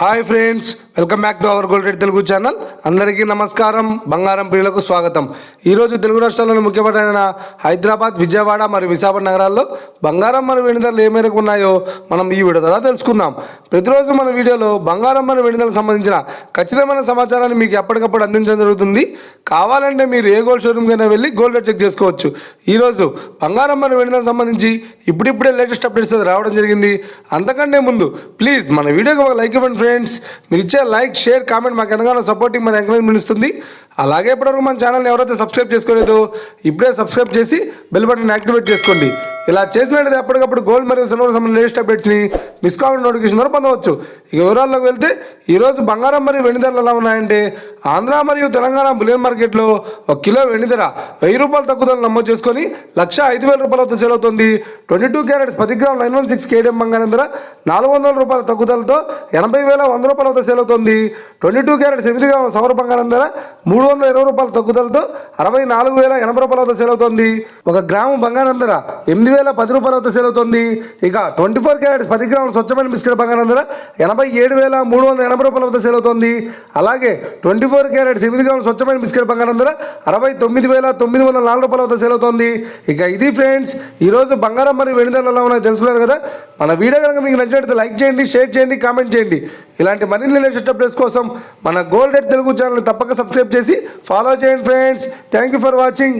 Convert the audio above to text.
Hi friends, welcome back to our gold rate Telugu channel. అందరికీ నమస్కారం. బంగారం ప్రియులకు స్వాగతం. ఈరోజు తెలుగు రాష్ట్రాల్లోని ముఖ్యమైన హైదరాబాద్, విజయవాడ మరియు విశాఖపట్నం నగరాల్లో బంగారం మరియు వెండి ధరలు ఏ మేరకు ఉన్నాయో మనం ఈ వీడియో ద్వారా తెలుసుకుందాం. ప్రతిరోజు మన వీడియోలో బంగారం మరియు వెండి ధరలకు సంబంధించిన ఖచ్చితమైన సమాచారాన్ని మీకు ఎప్పటికప్పుడు అందించడం జరుగుతుంది. కావాలంటే మీరు ఏ గోల్డ్ షోరూమ్కైనా వెళ్ళి గోల్డ్ రేట్ చెక్ చేసుకోవచ్చు. ఈరోజు బంగారం మరియు వెండి ధరలకు సంబంధించి ఇప్పుడిప్పుడే లేటెస్ట్ అప్డేట్స్ రావడం జరిగింది. అంతకంటే ముందు ప్లీజ్ మన వీడియోకి ఒక లైక్ ఇవ్వండి ఫ్రెండ్స్. మీరు ఇచ్చే లైక్, షేర్, కామెంట్ మాకు ఎంతగానో సపోర్టింగ్, మన ఎంకరేజ్మెంట్ ఇస్తుంది. అలాగే ఇప్పటివరకు మన ఛానల్ని ఎవరైతే సబ్స్క్రైబ్ చేసుకోలేదో ఇప్పుడే సబ్స్క్రైబ్ చేసి బెల్ బటన్ యాక్టివేట్ చేసుకోండి. ఇలా చేసినట్లయితే ఎప్పటికప్పుడు గోల్డ్ మరియు సిల్వర్ సంబంధించిన లేటెస్ట్ అప్డేట్స్ని మిస్ కాకుండా నోటిఫికేషన్ ద్వారా పొందవచ్చు. ఇక వివరాల్లోకి వెళ్తే ఈరోజు బంగారం మరియు వెండి ధరలు ఎలా ఉన్నాయంటే, ఆంధ్ర మరియు తెలంగాణ బులియన్ మార్కెట్లో 1 కిలో వెండి ధర 1000 రూపాయల తగ్గుదల నమోదు చేసుకొని 1,05,000 రూపాయల వద్ద సేల్ అవుతుంది. 22 క్యారెట్స్ 10 గ్రాముల 916 కేడిఎం బంగారం ధర 400 రూపాయల తగ్గుదలతో 80,100 రూపాయల వద్ద సేల్ అవుతుంది. 22 క్యారెట్స్ 8 గ్రాముల సౌర బంగారం ధర 320 రూపాయల తగ్గుదలతో 64,080 రూపాయల వద్ద సేల్ అవుతుంది. 1 గ్రాము బంగారం ధర 8,010 రూపాయల వద్ద సేల్ అవుతుంది. ఇక 24 క్యారెట్స్ 10 గ్రాముల స్వచ్ఛమైన బిస్కెట్ బంగారం ధర 87,380 రూపాయల వద్ద సేల్ అవుతుంది. అలాగే 24 క్యారెట్స్ 8 గ్రాముల స్వచ్ఛమైన బిస్కెట్ బంగారం ధర 69,904 రూపాయల వద్ద సేల్ అవుతుంది. ఇక ఇది ఫ్రెండ్స్, ఈరోజు బంగారం మరియు వెండి ధరలు ఎలా ఉన్నాయో తెలుసుకున్నారు కదా. మన వీడియో కనుక మీకు నచ్చినట్లయితే లైక్ చేయండి, షేర్ చేయండి, కామెంట్ చేయండి. ఇలాంటి మరిన్ని లేటెస్ట్ అప్డేట్స్ కోసం మన గోల్డ్ రేట్ తెలుగు ఛానల్ తప్పక సబ్స్క్రైబ్ చేసి ఫాలో చేయండి friends. Thank you for watching.